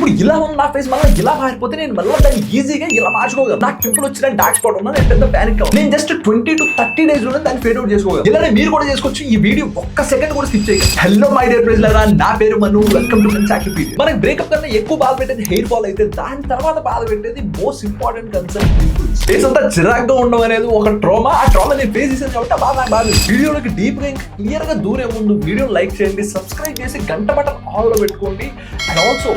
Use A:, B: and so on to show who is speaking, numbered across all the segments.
A: ఇప్పుడు ఇలా ఉన్న నా ఫేస్ మళ్ళీ ఇలా మారిపోతే నేను మళ్ళీ దాన్ని ఈజీగా ఇలా మార్చుకోగలను. నాకు పింపుల్ వచ్చిన డార్క్ స్పాట్ ఉన్నా నేను పెద్ద ప్యానిక్ అవ్వను. నేను జస్ట్ 20 to 30 days లోనే దాన్ని ఫేడ్ అవుట్ చేసుకోగలను. ఇలానే మీరు కూడా చేసుకోవచ్చు. ఈ వీడియో ఒక్క సెకండ్ కూడా స్కిప్ చేయగలరు. హలో మై డియర్ ప్రజలారా, నా పేరు మను. Welcome to sacrifice. మనకి బ్రేకప్ కన్నా ఎక్కువ బాధ పెట్టేది హెయిర్ ఫాల్ అయితే, దాని తర్వాత బాధ పెట్టేది most important concern pimples. Face అంతా చిరాగ్గా ఉండడం అనేది ఒక ట్రామా. ఆ ట్రామా నేను ఫేస్ చేశాను కాబట్టి బాధ. వీడియోలోకి డీప్ గా ఇంకా క్లియర్ గా దూరే ముందు వీడియో లైక్ చేయండి, సబ్స్క్రైబ్ చేసి గంట బటన్ ఆల్ లో పెట్టుకోండి. అండ్ ఆల్సో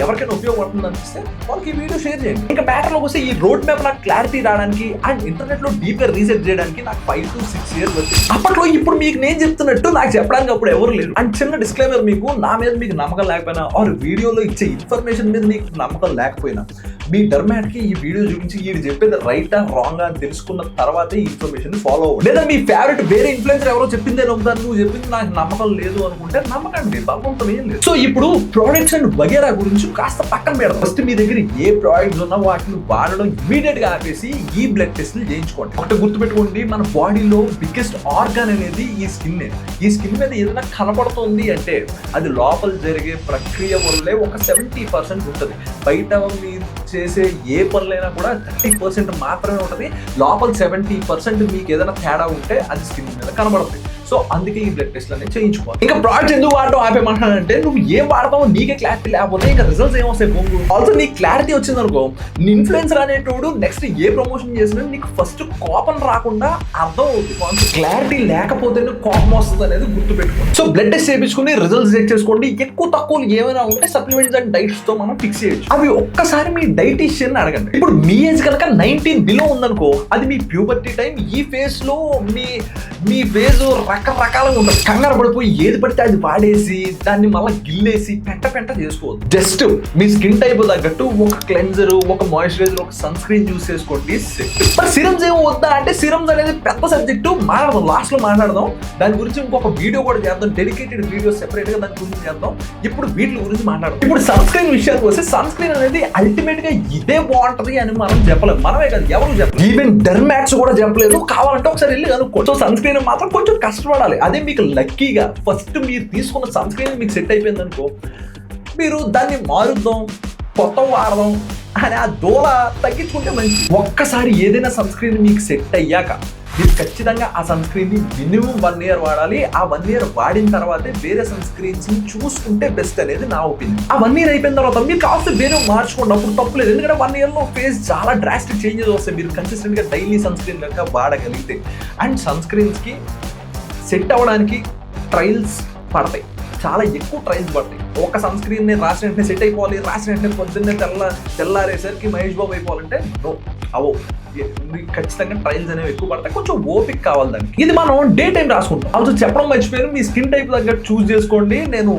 A: ఎవరికైనా ఉపయోగపడుతుంది అనిపిస్తే వాళ్ళకి ఈ వీడియో షేర్ చేయండి. ఇంకా మ్యాటర్ లోకి వస్తే ఈ రోడ్ మ్యాప్ నాకు క్లారిటీ రావడానికి అండ్ ఇంటర్నెట్ లో డీప్ గా రీసెర్చ్ చేయడానికి నాకు 5 to 6 years వచ్చింది. అప్పట్లో ఇప్పుడు మీకు నేను చెప్తున్నట్టు నాకు చెప్పడానికి అప్పుడు ఎవరు లేరు. అండ్ చిన్న డిస్క్లైమర్, మీకు నా మీద మీకు నమ్మకం లేకపోయినా ఆర్ వీడియోలో ఇచ్చే ఇన్ఫర్మేషన్ మీద మీకు నమ్మకం లేకపోయినా మీ డర్మాట్ కి ఈ వీడియో చూపించి వీడు చెప్పేది రైటా రాంగ్ అని తెలుసుకున్న తర్వాత ఈ ఇన్ఫర్మేషన్ ఫాలో అవ్వండి. లేదా మీ ఫేవరెట్ వేరే ఇన్ఫ్లుయెన్సర్ ఎవరో చెప్పిందే నమ్ముతారు, నువ్వు చెప్పింది నాకు నమ్మకం లేదు అనుకుంటే నమ్మకండి, బలవంతం ఏం లేదు. సో ఇప్పుడు ప్రోడక్ట్స్ అండ్ వగేరా గురించి కాస్త పక్కన పెడదాం. ఫస్ట్ మీ దగ్గర ఏ ప్రోడక్ట్స్ ఉన్నా వాటిని వాడడం ఇమీడియట్ గా ఆపేసి ఈ బ్లడ్ టెస్ట్లు చేయించుకోండి. ఒకటి గుర్తుపెట్టుకోండి, మన బాడీలో బిగ్గెస్ట్ ఆర్గాన్ అనేది ఈ స్కిన్. ఈ స్కిన్ మీద ఏదైనా కనపడుతుంది అంటే అది లోపల జరిగే ప్రక్రియ వల్లే ఒక 70% ఉంటుంది. బయట మీరు చేసే ఏ పనులైనా కూడా 30% మాత్రమే ఉంటుంది. లోపల 70% మీకు ఏదైనా తేడా ఉంటే అది స్కిన్ మీద కనబడుతుంది. సో అందుకే ఈ బ్లడ్ టెస్ట్ అనేది చేయించుకోవాలి. ఇంకా ప్రోడక్ట్స్ ఎందుకు వాడటం ఆపేమంటానంటే, నువ్వు ఏం వాడతావో నీకే క్లారిటీ లేకపోతే ఇంకా రిజల్ట్స్ ఏమొస్తాయి బొంగు. ఆల్సో నీకు క్లారిటీ వచ్చింది అనుకో, ఇన్ఫ్లుయెన్సర్ అనేటోడు నెక్స్ట్ ఏ ప్రమోషన్ చేసినా నీకు ఫస్ట్ కోపం రాకుండా అర్థం అవుతుంది. క్లారిటీ లేకపోతేనే కోపం వస్తుంది అనేది గుర్తుపెట్టుకోండి. సో బ్లడ్ టెస్ట్ చేయించుకుని రిజల్ట్స్ చెక్ చేసుకోండి. ఎక్కువ తక్కువ ఏమైనా ఉంటే సప్లిమెంట్స్ అండ్ డైట్స్ తో మనం ఫిక్స్ చేయొచ్చు. అవి ఒక్కసారి మీ డైటీషియన్ అడగండి. ఇప్పుడు మీ ఏజ్ కనుక 19 బిలో ఉందనుకో, అది మీ ప్యూబర్టీ టైం. ఈ ఫేస్ లో మీ ఫేస్ రకరకాలుగా ఉంటుంది. కంగారు పడిపోయి ఏది పడితే అది వాడేసి దాన్ని మళ్ళీ గిల్లేసి పెంట చేసుకోవద్దు. జస్ట్ మీ స్కిన్ టైప్ తగ్గట్టు ఒక క్లెన్జర్, ఒక మాయిశ్చరైజర్, ఒక సన్ స్క్రీన్ యూస్ చేసుకోండి. మరి సిరమ్స్ ఏమో వద్దా అంటే, సిరమ్స్ అనేది పెద్ద సబ్జెక్టు, మాట్లాడదాం, లాస్ట్ లో మాట్లాడదాం. దాని గురించి ఇంకొక వీడియో కూడా చేద్దాం, డెడికేటెడ్ వీడియో సెపరేట్ గా దాని గురించి చేద్దాం. ఇప్పుడు వీటి గురించి మాట్లాడదాం. ఇప్పుడు సన్ స్క్రీన్ విషయానికి వస్తే, సన్ స్క్రీన్ అనేది అల్టిమేట్ గా ఇదే బాగుంటది అని మనం చెప్పలేము. మనమే కాదు, ఎవరు చెప్పలేదు. ఈవెన్ డర్మాట్స్ కూడా చెప్పలేదు. కావాలంటే ఒకసారి వెళ్ళి కనుక్కో. సో సన్ స్క్రీన్ మాత్రం కొంచెం కష్టపడాలి. అదే మీకు లక్కీగా ఫస్ట్ మీరు తీసుకున్న సన్ స్క్రీన్ మీకు సెట్ అయిపోయింది అనుకో, మీరు దాన్ని మారుద్దాం, కొత్త వాడదాం అని ఆ దూల తగ్గించుకుంటే మంచిది. ఒక్కసారి ఏదైనా సన్ స్క్రీన్ మీకు సెట్ అయ్యాక మీరు ఖచ్చితంగా ఆ సన్ స్క్రీన్ ని మినిమం 1 year వాడాలి. ఆ 1 year వాడిన తర్వాతే వేరే సన్ స్క్రీన్స్ ని చూసుకుంటే బెస్ట్ అనేది నా ఒపీనియన్. ఆ 1 year అయిపోయిన తర్వాత మీరు కాస్త వేరే మార్చుకోండి, అప్పుడు తప్పులేదు. ఎందుకంటే 1 year లో ఫేస్ చాలా డ్రాస్టిక్ చేంజెస్ వస్తాయి మీరు కన్సిస్టెంట్ గా డైలీ సన్ స్క్రీన్ లెక్క వాడగలిగితే. అండ్ సన్ స్క్రీన్స్ కి సెట్ అవ్వడానికి ట్రయల్స్ పడతాయి, చాలా ఎక్కువ ట్రయల్స్ పడతాయి. ఒక సన్ స్క్రీన్ ని రాసిన వెంటనే సెట్ అయిపోవాలి, రాసిన వెంటనే పొద్దున్నే తెల్లారేసరికి మహేష్ బాబు అయిపోవాలంటే నో అవో. ఖచ్చితంగా ట్రయల్స్ అనేవి ఎక్కువ పడతాయి, కొంచెం ఓపిక కావాలి దానికి. ఇది మనం డే టైం రాసుకుంటాం. అసలు చెప్పడం మర్చిపోయాను, మీ స్కిన్ టైప్ దగ్గర చూస్ చేసుకోండి. నేను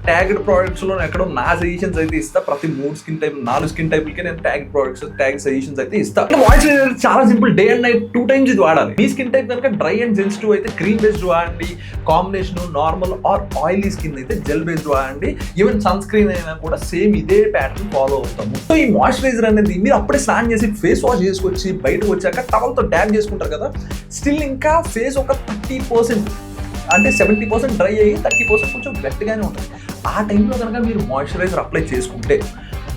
A: ట్యాగ్డ్ ప్రోడక్ట్స్ లో ఎక్కడో నా సజెషన్స్ అయితే ఇస్తా. ప్రతి 3 స్కిన్ టైప్ 4 స్కిన్ టైప్లకి నేను ట్యాగ్ సజెషన్స్ అయితే ఇస్తా. మాయిశ్చరైజర్ చాలా simple, day and night 2 times ఇది వాడాలి. మీ స్కిన్ టైప్ కనుక డ్రై అండ్ సెన్సిటివ్ అయితే క్రీమ్ బేస్డ్ వాడండి. Combination normal or oily skin అయితే జెల్ బేస్డ్ వాడండి. ఈవెన్ సన్ స్క్రీన్ అయినా కూడా సేమ్ ఇదే ప్యాటర్న్ ఫాలో అవుతాము. సో ఈ మాయిశ్చరైజర్ అనేది మీరు అప్పుడే స్నానం చేసి ఫేస్ వాష్ చేసుకొచ్చి బయటకు వచ్చాక టవల్తో డ్యాప్ చేసుకుంటారు కదా, స్టిల్ ఇంకా ఫేస్ ఒక 30% అంటే 70% డ్రై అయ్యి 30% కొంచెం గట్టిగానే ఉంటుంది. ఆ టైంలో కనుక మీరు మాయిశ్చరైజర్ అప్లై చేసుకుంటే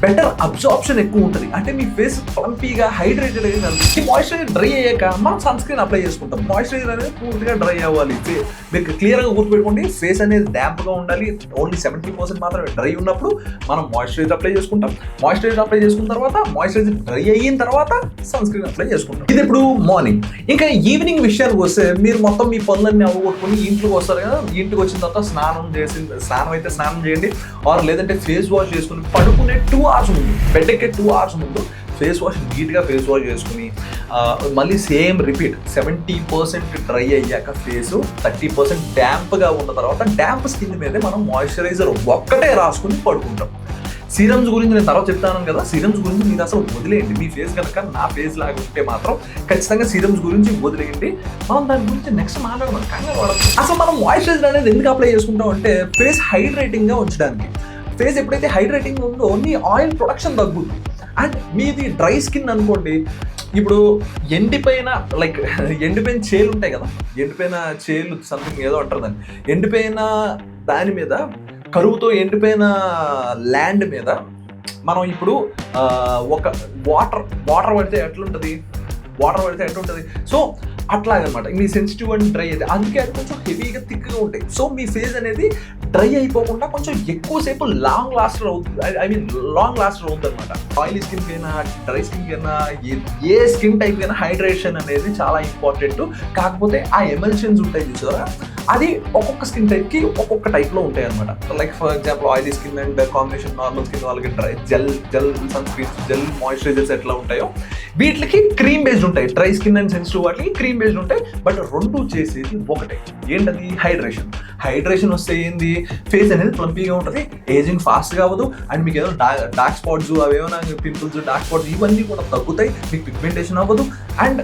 A: బెటర్ అబ్జార్ప్షన్ ఎక్కువ ఉంటుంది. అంటే మీ ఫేస్ ప్లంపీగా హైడ్రేటెడ్ అయ్యి ఈ మాయిశ్చరైజర్ డ్రై అయ్యాక మనం సన్ స్క్రీన్ అప్లై చేసుకుంటాం. మాయిశ్చరైజర్ అనేది పూర్తిగా డ్రై అవ్వాలి. మీకు క్లియర్గా గుర్తుపెట్టుకోండి, ఫేస్ అనేది డ్యాంప్గా ఉండాలి. ఓన్లీ 70% మాత్రమే డ్రై ఉన్నప్పుడు మనం మాయిశ్చరైజర్ అప్లై చేసుకుంటాం. మాయిశ్చరైజర్ అప్లై చేసుకున్న తర్వాత మాయిశ్చరైజర్ డ్రై అయిన తర్వాత సన్ స్క్రీన్ అప్లై చేసుకుంటాం. ఇది ఇప్పుడు మార్నింగ్. ఇంకా ఈవినింగ్ విషయానికి వస్తే, మీరు మొత్తం మీ పనులన్నీ అవ్వగొట్టుకుని ఇంట్లోకి వస్తారు కదా, ఇంటికి వచ్చిన తర్వాత స్నానం అయితే స్నానం చేయండి, ఆర్ లేదంటే ఫేస్ వాష్ చేసుకుని పడుకునే 2 hours ముందు, బెడ్ ఎక్కే 2 hours ముందు ఫేస్ వాష్ నీట్గా ఫేస్ వాష్ చేసుకుని మళ్ళీ సేమ్ రిపీట్ 70% డ్రై అయ్యాక ఫేసు 30% డ్యాంప్గా ఉన్న తర్వాత డ్యాంప్ స్కిన్ మీదే మనం మాయిశ్చరైజర్ ఒక్కటే రాసుకుని పడుకుంటాం. సీరమ్స్ గురించి నేను తర్వాత చెప్తాను కదా, సీరమ్స్ గురించి మీరు అసలు వదిలేయండి. మీ ఫేస్ కనుక నా ఫేస్ లాగా ఉంటే మాత్రం ఖచ్చితంగా సీరమ్స్ గురించి వదిలేయండి. మనం దాని గురించి నెక్స్ట్ మాట్లాడదాం. కంగారు అసలు మనం మాయిశ్చరైజర్ అనేది ఎందుకు అప్లై చేసుకుంటాం అంటే, ఫేస్ హైడ్రేటింగ్గా ఉంచడానికి. ఫేస్ ఎప్పుడైతే హైడ్రేటింగ్ ఉందో మీ ఆయిల్ ప్రొడక్షన్ తగ్గుతుంది. అండ్ మీది డ్రై స్కిన్ అనుకోండి, ఇప్పుడు ఎండిపోయిన చేలు ఉంటాయి కదా, ఎండిపోయిన చేలు సంథింగ్ ఏదో అంటారు దాన్ని, ఎండిపోయిన దాని మీద కరువుతో ఎండిపోయిన ల్యాండ్ మీద మనం ఇప్పుడు ఒక వాటర్ పడితే ఎట్లుంటుంది, సో అట్లాగనమాట మీ సెన్సిటివ్ అండ్ డ్రై అయితే, అందుకే అది కొంచెం హెవీగా థిక్గా ఉంటాయి. సో మీ ఫేస్ అనేది డ్రై అయిపోకుండా కొంచెం ఎక్కువసేపు లాంగ్ లాస్టర్ అవుతుంది అనమాట. ఆయిలీ స్కిన్ కైనా డ్రై స్కిన్ కైనా ఏ స్కిన్ టైప్ కైనా హైడ్రేషన్ అనేది చాలా ఇంపార్టెంట్. కాకపోతే ఆ ఎమల్షన్స్ ఉంటాయి చూసారా, అది ఒక్కొక్క స్కిన్ టైప్కి ఒక్కొక్క టైప్లో ఉంటాయి అనమాట. Like for example oily skin and combination normal skin వాళ్ళకి dry gel sun screens, gel moisturisers ఎట్లా ఉంటాయో వీటికి క్రీమ్ బేస్డ్ ఉంటాయి. డ్రై స్కిన్ అండ్ సెన్సిటివ్ వాటికి క్రీమ్ బేస్డ్ ఉంటాయి. బట్ రెండు చేసేది ఒకటే, ఏంటది హైడ్రేషన్ వస్తే ఏంది, ఫేస్ అనేది ప్లంపీగా ఉంటుంది, ఏజింగ్ ఫాస్ట్గా అవ్వదు, అండ్ మీకు ఏదో డార్క్ స్పాట్స్ అవేమైనా పింపుల్స్ డార్క్ స్పాట్స్ ఇవన్నీ కూడా తగ్గుతాయి, మీకు పిగ్మెంటేషన్ అవ్వదు, అండ్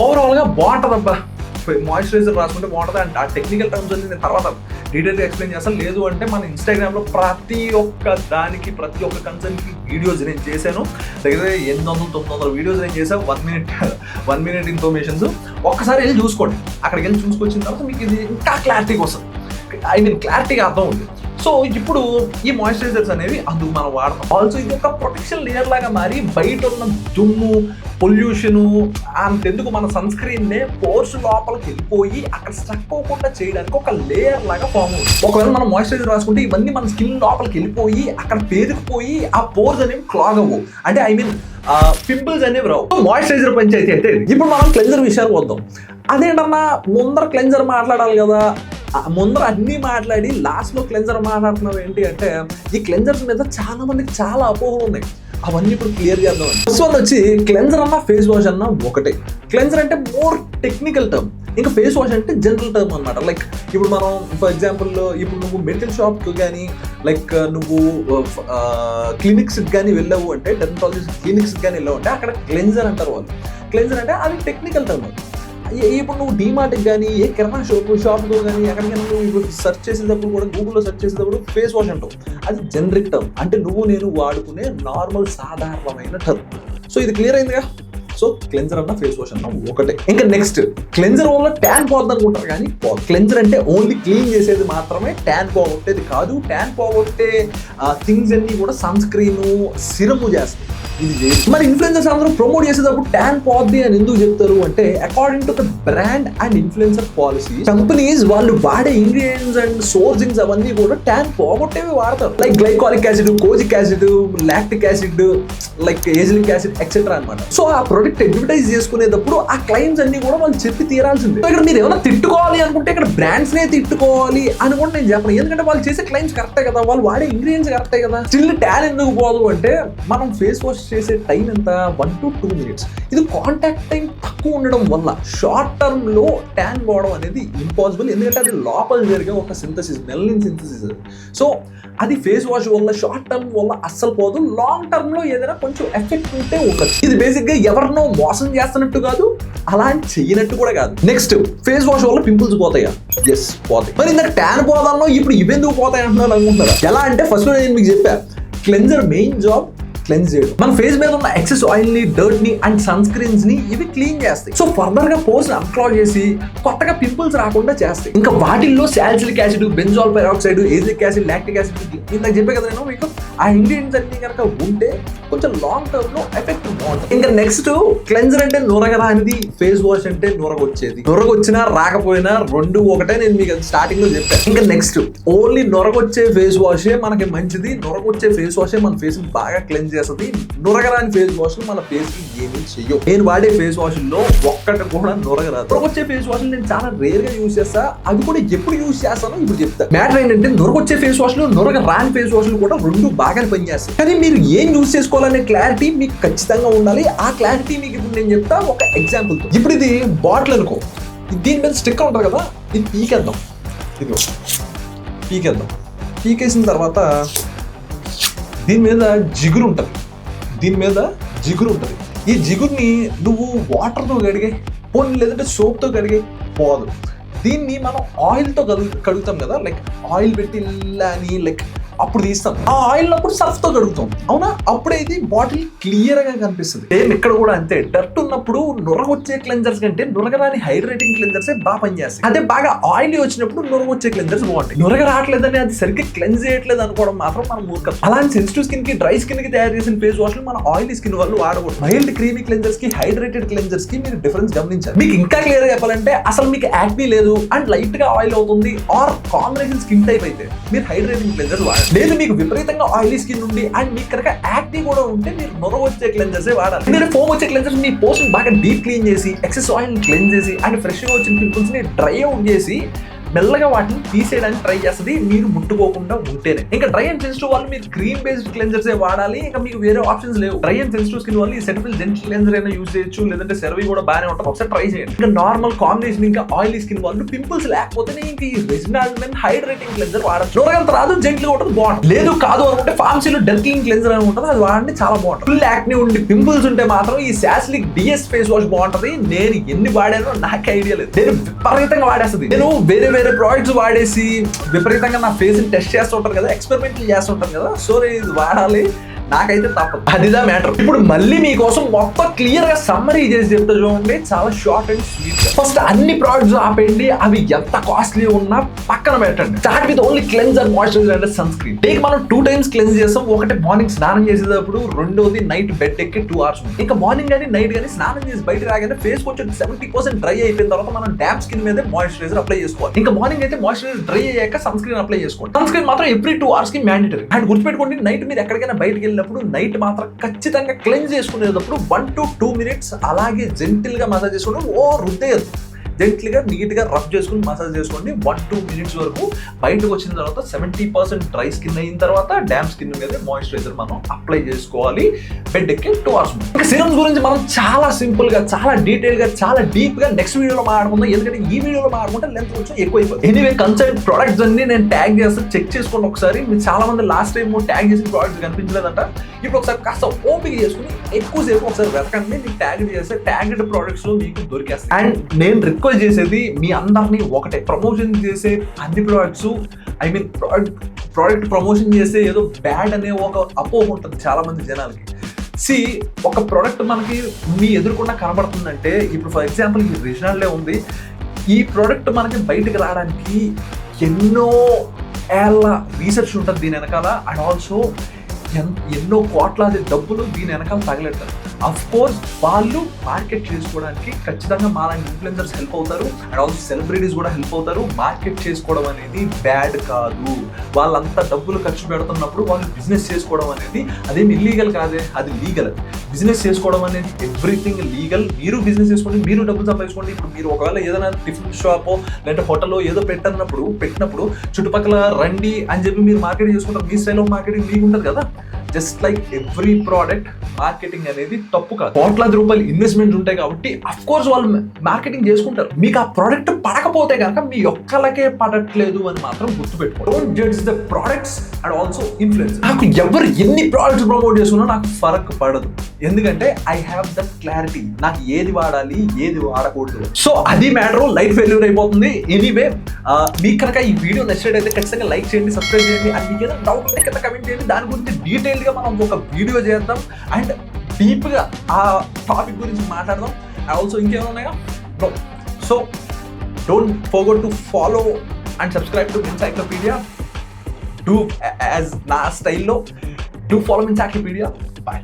A: ఓవరాల్గా బాగుంటుంది. అబ్బా మాయిశ్చరైజర్ రాసుకుంటే బాగుంటుంది. అండ్ ఆ టెక్నికల్ టర్మ్స్ అన్ని నేను తర్వాత డీటెయిల్గా ఎక్స్ప్లెయిన్ చేస్తాను. లేదు అంటే మన ఇన్స్టాగ్రామ్లో ప్రతి ఒక్క కన్సర్న్కి వీడియోస్ నేను చేశాను. దగ్గర 800-900 వీడియోస్ నేను చేశాను. 1 minute ఇన్ఫర్మేషన్స్ ఒక్కసారి వెళ్ళి చూసుకోండి. అక్కడికి వెళ్ళి చూసుకొచ్చిన తర్వాత మీకు ఇది ఇంకా క్లారిటీగా వస్తుంది, క్లారిటీగా అర్థం ఉంది. సో ఇప్పుడు ఈ మాయిశ్చరైజర్స్ అనేవి అందుకు మనం వాడతాం. ఆల్సో ఇది ఒక ప్రొటెక్షన్ లేయర్ లాగా మారి బయట ఉన్న దుమ్ము, పొల్యూషను అంతెందుకు మన సన్ స్క్రీన్నే పోర్స్ లోపలికి వెళ్ళిపోయి అక్కడ స్ట్రక్ అవ్వకుండా చేయడానికి ఒక లేయర్ లాగా ఫామ్ అవుతుంది. ఒకవేళ మనం మాయిశ్చరైజర్ రాసుకుంటే ఇవన్నీ మన స్కిన్ లోపలికి వెళ్ళిపోయి అక్కడ పేరుకుపోయి ఆ పోర్స్ అనేవి క్లాగ్ అవ్వవు, అంటే పింపుల్స్ అనేవి రావు. మాయిశ్చరైజర్ పంచాయతీ అయితే ఇప్పుడు మనం క్లెన్జర్ విషయానికి వద్దాం. అదేంటన్నా ముందర క్లెన్జర్ మాట్లాడాలి కదా, ముందర అన్నీ మాట్లాడి లాస్ట్లో క్లెన్జర్ మాట్లాడుతున్నావు ఏంటి అంటే, ఈ క్లెన్జర్స్ మీద చాలా మందికి చాలా అపోహలు ఉన్నాయి. అవన్నీ ఇప్పుడు క్లియర్ చేద్దాం. ఫస్ట్ వన్ వచ్చి క్లెన్జర్ అన్న ఫేస్ వాష్ అన్న ఒకటే. క్లెన్జర్ అంటే మోర్ టెక్నికల్ టర్మ్, ఇంకా ఫేస్ వాష్ అంటే జనరల్ టర్మ్ అనమాట. లైక్ ఇప్పుడు మనం ఫర్ ఎగ్జాంపుల్ ఇప్పుడు నువ్వు మెడికల్ షాప్కి కానీ లైక్ నువ్వు క్లినిక్స్కి కానీ వెళ్ళావు అంటే, డెర్మటాలజిస్ట్ క్లినిక్స్కి కానీ వెళ్ళావు అంటే అక్కడ క్లెన్జర్ అంటారు వాళ్ళు. క్లెన్జర్ అంటే అది టెక్నికల్ టర్మ్. ఇప్పుడు నువ్వు డీమార్ట్కి కానీ ఏ కిరాణా షాప్లో కానీ ఎక్కడికైనా నువ్వు ఇప్పుడు సెర్చ్ చేసేటప్పుడు కూడా గూగుల్లో సెర్చ్ చేసేటప్పుడు ఫేస్ వాష్ అంటావు, అది జనరిక్ టర్మ్, అంటే నేను వాడుకునే నార్మల్ సాధారణమైన టర్మ్. సో ఇది క్లియర్ అయిందిగా. సో క్లెన్జర్ అన్న ఫేస్ వాష్ అన్న ఒకటే. ఇంకా నెక్స్ట్, క్లెన్జర్ వల్ల ట్యాన్ పోద్ది అనుకుంటారు కానీ క్లెన్జర్ అంటే ఓన్లీ క్లీన్ చేసేది మాత్రమే, ట్యాన్ పోగొట్టేది కాదు. ట్యాన్ పోగొట్టే థింగ్స్ అన్ని కూడా సన్ స్క్రీన్, సిరము చేస్తాయి. ఇది మరి ఇన్ఫ్లుయెన్సర్స్ అందరూ ప్రమోట్ చేసేటప్పుడు ట్యాన్ పోద్ది అని ఎందుకు చెప్తారు అంటే, according to the brand and influencer policy, companies వాళ్ళు వాడే ఇంగ్రీడియంట్స్ అండ్ సోర్సింగ్స్ అవన్నీ కూడా ట్యాన్ పోగొట్టేవి వాడతారు. Like glycolic acid, kojic acid, lactic acid, like azelaic acid etcetera అనమాట. సో ఆ ప్రొడక్ట్ అడ్వర్టైజ్ చేసుకునేటప్పుడు ఆ క్లైమ్స్ అన్ని కూడా వాళ్ళు చెప్పి తీరాల్సిందే. ఇక్కడ మీరు ఏమైనా తిట్టుకోవాలి అనుకుంటే ఇక్కడ బ్రాండ్స్ నే తిట్టుకోవాలి అని కూడా నేను చెప్పను, ఎందుకంటే వాళ్ళు చేసే క్లైమ్స్ కరెక్టే కదా, వాళ్ళు వాడే ఇంగ్రీడియంట్స్ కరెక్టే కదా. స్టిల్ ట్యాన్ ఎందుకు పోదు అంటే, మనం ఫేస్ వాష్ చేసే టైం ఎంత, 1 to 2 minutes. ఇది కాంటాక్ట్ టైం తక్కువ ఉండడం వల్ల షార్ట్ టర్మ్ లో ట్యాన్ పోవడం అనేది ఇంపాసిబుల్, ఎందుకంటే అది లోపల జరిగే ఒక సింథసిస్, మెలనిన్ సింథసిస్. సో అది ఫేస్ వాష్ వల్ల షార్ట్ టర్మ్ వల్ల అస్సలు పోదు, లాంగ్ టర్మ్ లో ఏదైనా కొంచెం ఎఫెక్ట్ ఉంటే ఉండొచ్చు. ఇది బేసిక్ గా ఎవరినో మోసం చేస్తున్నట్టు కాదు, అలా చేయనట్టు కూడా కాదు. నెక్స్ట్, ఫేస్ వాష్ వల్ల పింపుల్స్ పోతాయా? ఎస్, పోతాయి. మరి ఇందాక ట్యాన్ పోదాల్లో ఇప్పుడు ఇవెందుకు పోతాయి అంటున్నారు అనుకుంటున్నారా? ఎలా అంటే ఫస్ట్ నేను మీకు చెప్పా, క్లెన్జర్ మెయిన్ జాబ్ క్లెన్స్ చేయడం. మన ఫేస్ మీద ఉన్న ఎక్సెస్ ఆయిల్ ని, డర్ట్ ని అండ్ సన్ స్క్రీన్స్ ని ఇవి క్లీన్ చేస్తాయి. సో ఫర్దర్ గా పోర్స్ అన్క్లాగ్ చేసి కొత్తగా పింపుల్స్ రాకుండా చేస్తాయి. ఇంకా వాటిల్లో salicylic acid, benzoyl peroxide, azelaic acid, lactic acid, ఇందాక చెప్పే కదా నేను మీకు, ఆ ఇంగ్రీడియంట్స్ అన్ని కనుక ఉంటే కొంచెం లాంగ్ టర్మ్ లో ఎఫెక్ట్ బాగుంటుంది. ఇంకా నెక్స్ట్, క్లెన్జర్ అంటే నొరగరానిది, ఫేస్ వాష్ అంటే నొరగొచ్చేది. నొరగొచ్చినా రాకపోయినా రెండు ఒకటే, నేను మీకు స్టార్టింగ్ లో చెప్పాను. ఇంకా నెక్స్ట్, ఓన్లీ నొరగొచ్చే ఫేస్ వాషే మనకి మంచిది. నొరగొచ్చే ఫేస్ వాషే మన ఫేస్ బాగా క్లెన్స్ చేస్తుంది. నొరగరాని ఫేస్ వాష్ మన ఫేస్ కి ఏమీ చెయ్యవు. నేను వాడే ఫేస్ వాష్ లో ఒక్కటి కూడా నొరగరాదు. నొరగొచ్చే ఫేస్ వాష్ నేను చాలా రేర్ గా యూజ్ చేస్తా, అది కూడా ఎప్పుడు యూజ్ చేస్తానో ఇప్పుడు చెప్తా. మ్యాటర్ ఏంటంటే, నొరగొచ్చే ఫేస్ వాష్ లో నొరగరాని ఫేస్ వాష్ కూడా రెండు బాగానే పనిచేస్తాయి. కానీ మీరు ఏం యూజ్ చేసుకోవాలనే క్లారిటీ మీకు ఖచ్చితంగా ఉండాలి. ఆ క్లారిటీ మీకు ఇప్పుడు నేను చెప్తా ఒక ఎగ్జాంపుల్ తో. ఇప్పుడు ఇది బాటిల్ అనుకో, దీని మీద స్టిక్కర్ ఉంటుంది కదా, ఇది పీకేద్దాం. ఇది పీకేసిన తర్వాత దీని మీద జిగురు ఉంటుంది. ఈ జిగురుని నువ్వు వాటర్తో కడిగే, పోనీ లేదంటే సోప్తో కడిగే, పోదు. దీన్ని మనం ఆయిల్తో కడుగుతాం కదా, లైక్ ఆయిల్ పెట్టి ఇలా అని లైక్ అప్పుడు తీస్తాం. ఆ ఆయిల్ అప్పుడు సర్ఫ్ తో కడుగుతాం, అవునా? అప్పుడే ఇది బాటిల్ క్లియర్ గా కనిపిస్తుంది. సేమ్ ఇక్కడ కూడా అంతే. డర్ట్ ఉన్నప్పుడు నురగొచ్చే క్లెన్జర్స్ కంటే నురగరాని హైడ్రేటింగ్ క్లెన్జర్స్ బాగా పనిచేస్తాయి. అదే బాగా ఆయిల్ వచ్చినప్పుడు నురగొచ్చే క్లెన్జర్స్ బాగుంటాయి. నురగ రావట్లేదని అది సరిగ్గా క్లెన్స్ చేయట్లేదు అనుకోవడం మాత్రం మనం మూర్ఖం. అలాంటి సెన్సిటివ్ స్కిన్ కి, డ్రై స్కిన్ కి తయారు చేసిన ఫేస్ వాష్ మన ఆయిలీ స్కిన్ వాళ్ళు వాడకూడదు. మైల్డ్ క్రీమీ క్లెన్జర్స్ కి, హైడ్రేటెడ్ క్లెన్జర్స్ కి మీరు డిఫరెన్స్ గమనించాలి. మీకు ఇంకా క్లియర్ గా చెప్పాలంటే అసలు మీకు యాక్నీ లేదు అండ్ లైట్ గా ఆయిల్ అవుతుంది ఆర్ కాంబినేషన్ స్కిన్ టైప్ అయితే మీరు హైడ్రేటింగ్ క్లెన్జర్స్ వాడాలి. లేదు మీకు విపరీతంగా ఆయిలీ స్కిన్ ఉంది అండ్ మీకు కనుక యాక్నీ కూడా ఉంటే మీరు నొర వచ్చే క్లెన్జర్స్ వాడాలి. ఎందుకంటే ఫోమ్ వచ్చే క్లెన్జర్స్ మీ పోస్ట్ బాగా డీప్ క్లీన్ చేసి, ఎక్సెస్ ఆయిల్ క్లీన్ చేసి అండ్ ఫ్రెష్ గా వచ్చిన పింపుల్స్ ని డ్రై అవుట్ చేసి మెల్లగా వాటిని తీసేయడానికి ట్రై చేస్తుంది, మీరు ముట్టుకోకుండా ఉంటేనే. ఇంకా డ్రై అండ్ సెన్సిటివ్ వాళ్ళు మీరు క్రీమ్ బేస్డ్ క్లెన్జర్స్ వాడాలి, ఇంకా మీకు వేరే ఆప్షన్స్ లేవు. డ్రై అండ్ సెన్సిటివ్ స్కిన్ వాళ్ళు ఈ సెటఫిల్ జెంటిల్ క్లెన్జర్ అయినా యూజ్ చేయొచ్చు, లేదంటే సెరవి కూడా బాగానే ఉంటుంది, ఒకసారి ట్రై చేయండి. ఇంకా నార్మల్ కాంబినేషన్ ఇంకా ఆయిలీ స్కిన్ వాళ్ళు పింపుల్స్ లేకపోతే ఇంక ఈ రెజినాల్డ్ మెన్ హైడ్రేటింగ్ క్లెన్జర్ వాడచ్చు. నోరగంత రాదు, జెంటిల్ ఉంటుంది, బాగుంటుంది. లేదు కాదు అనుకుంటే ఫార్మసీలో డెర్క్లింగ్ క్లెన్జర్ అని ఉంటుంది, అది వాడండి, చాలా బాగుంటుంది. ఫుల్ యాక్నీ ఉండి పింపుల్స్ ఉంటే మాత్రం ఈ సాస్లిక్ డిఎస్ ఫేస్ వాష్ బాగుంటుంది. నేను ఎన్ని వాడానో నాకు ఐడియా లేదు, నేను విపరీతంగా వాడేస్తుంది. నేను వేరే వేరే ప్రోడక్ట్స్ వాడేసి విపరీతంగా నా ఫేస్ ని టెస్ట్ చేస్తుంటారు కదా, ఎక్స్పెరిమెంట్లు చేస్తుంటారు కదా, సో ఇది వాడాలి, నాకైతే తప్పదు. అదిదా మ్యాటర్. ఇప్పుడు మళ్ళీ మీకోసం మొత్తం క్లియర్ గా సమ్మరీ చేసి చెప్తా చూడండి, చాలా షార్ట్ అండ్ స్వీట్. ఫస్ట్ అన్ని ప్రోడక్ట్స్ ఆపేయండి, అవి ఎంత కాస్ట్లీ ఉన్నా పక్కన పెట్టండి. Start with only cleanser, moisturiser and sunscreen. Take మనం 2 times క్లెన్స్ చేస్తాం. ఒకటి మార్నింగ్ స్నానం చేసేటప్పుడు, రెండోది నైట్ బెడ్ ఎక్కి 2 hours. ఇంకా మార్నింగ్ కానీ నైట్ కానీ స్నానం చేసి బయట రాగానే ఫేస్ కొంచెం 70% డ్రై అయిపోయిన తర్వాత మనం డ్యామ్ స్కిన్ మీద మాయిశ్చరైజర్ అప్లై చేసుకోవాలి. ఇంకా మార్నింగ్ అయితే మాయిశ్చరైజర్ డ్రై అయ్యాక సన్ స్క్రీన్ అప్లై చేసుకోండి. సన్ స్క్రీన్ మాత్రం ఎవ్రీ 2 hours కి మ్యాండేటరీ. అండ్ గుర్తుపెట్టుకోండి, నైట్ మీరు ఎక్కడికైనా బయటకి వెళ్ళినప్పుడు నైట్ మాత్రం ఖచ్చితంగా క్లెన్స్ చేసుకునేటప్పుడు 1 to 2 minutes అలాగే జెంటిల్ గా మసాజ్ చేసుకోండి. రుద్దేయద్దు, జెంట్లీ గా నీట్ గా రబ్ చేసుకుని మసాజ్ చేసుకోండి 1-2 minutes వరకు. బయటకు వచ్చిన తర్వాత 70% డ్రై స్కిన్ అయిన తర్వాత డ్యామ్ స్కిన్ మీద మాయిశ్చరైజర్ మనం అప్లై చేసుకోవాలి బెడ్ ఎక్కి 2 hours. ఇంకా సిరమ్స్ గురించి మనం చాలా సింపుల్ గా, చాలా డీటెయిల్ గా, చాలా డీప్ గా నెక్స్ట్ వీడియోలో మాట్లాడుకుందాం, ఎందుకంటే ఈ వీడియోలో మాట్లాడుకుంటే లెంత్ కొంచెం ఎక్కువ అయిపోతుంది. ఎనీవే కన్సర్న్ ప్రొడక్ట్స్ అన్ని నేను ట్యాగ్ చేస్తాను, చెక్ చేసుకోండి ఒకసారి. మీరు చాలా మంది లాస్ట్ టైం ట్యాగ్ చేసిన ప్రొడక్ట్స్ కనిపించలేదంట, ఇప్పుడు ఒకసారి కాస్త ఓపిక చేసుకుని ఎక్కువసేపు ఒకసారి వెతకండి, మీకు ట్యాగ్ చేస్తే ట్యాగ్డ్ ప్రొడక్ట్స్ లో మీకు దొరికేస్తాయి. అండ్ నేను రిక్వెస్ట్ చేసేది మీ అందరినీ ఒకటే, ప్రమోషన్ చేసే అన్ని products, I mean product promotion చేస్తే ఏదో బ్యాడ్ అనే ఒక అపోహ ఉంటుంది చాలా మంది జనాలకి. ఒక ప్రోడక్ట్ మనకి మీ ఎదురుకుండా కనబడుతుందంటే, ఇప్పుడు ఫర్ ఎగ్జాంపుల్ ఈ రిజినల్లే ఉంది, ఈ ప్రోడక్ట్ మనకి బయటకు రావడానికి ఎన్నో ఏళ్ళ రీసెర్చ్ ఉంటుంది దీని వెనకాల. అండ్ ఆల్సో ఎన్నో కోట్లాది డబ్బులు దీని వెనకాల తగలెడతారు. అఫ్ కోర్స్ వాళ్ళు మార్కెట్ చేసుకోవడానికి ఖచ్చితంగా మాలాంటి ఇన్ఫ్లుయెన్సర్స్ హెల్ప్ అవుతారు, అండ్ ఆల్సో సెలబ్రిటీస్ కూడా హెల్ప్ అవుతారు. మార్కెట్ చేసుకోవడం అనేది బ్యాడ్ కాదు. వాళ్ళంతా డబ్బులు ఖర్చు పెడుతున్నప్పుడు వాళ్ళు బిజినెస్ చేసుకోవడం అనేది అదేమి ఇల్లీగల్ కాదే, అది లీగల్. బిజినెస్ చేసుకోవడం అనేది ఎవ్రీథింగ్ లీగల్. మీరు బిజినెస్ చేసుకోండి, మీరు డబ్బులు సంపాదించుకోండి. ఇప్పుడు మీరు ఒకవేళ ఏదైనా టిఫిన్ షాపో లేదంటే హోటల్లో ఏదో పెట్టినప్పుడు చుట్టుపక్కల రండి అని చెప్పి మీరు మార్కెటింగ్ చేసుకుంటారు, మీ స్టైల్ ఆఫ్ మార్కెటింగ్ మీకు ఉంటుంది కదా. Just like every product marketing అనేది తప్పు కాదు. కోట్లాది రూపాయలు ఇన్వెస్ట్మెంట్ ఉంటాయి కాబట్టి అఫ్ కోర్స్ వాళ్ళు మార్కెటింగ్ చేసుకుంటారు. మీకు ఆ ప్రోడక్ట్ పడకపోతే కనుక మీ ఒక్కలకే పడట్లేదు అని మాత్రం గుర్తుపెట్టుకోండి. Don't judge the products and also influence. నాకు ఎవరు ఎన్ని ప్రోడక్ట్స్ ప్రమోట్ చేసుకున్నా నాకు ఫరక్ పడదు, ఎందుకంటే ఐ హ్యావ్ దట్ క్లారిటీ, నాకు ఏది వాడాలి ఏది వాడకూడదు. సో అది మ్యాటర్, లైట్ ఫెయిల్యూర్ అయిపోతుంది. ఎనీవే మీకు కనుక ఈ వీడియో నచ్చినట్టయితే ఖచ్చితంగా లైక్ చేయండి, సబ్స్క్రైబ్ చేయండి. అండ్ మీకు ఏదైనా డౌట్ ఉంటే కింద కమెంట్ చేయండి, దాని గురించి డీటెయిల్ గా మనం ఒక వీడియో చేద్దాం అండ్ డీప్ గా ఆ టాపిక్ గురించి మాట్లాడదాం. అండ్ ఆల్సో ఇంకేమైనా ఉన్నాయా? So don't forget to follow and subscribe to encyclopaedia. Do as నా స్టైల్లో, డూ ఫాలో ఎన్సైక్లోపీడియా. బాయ్.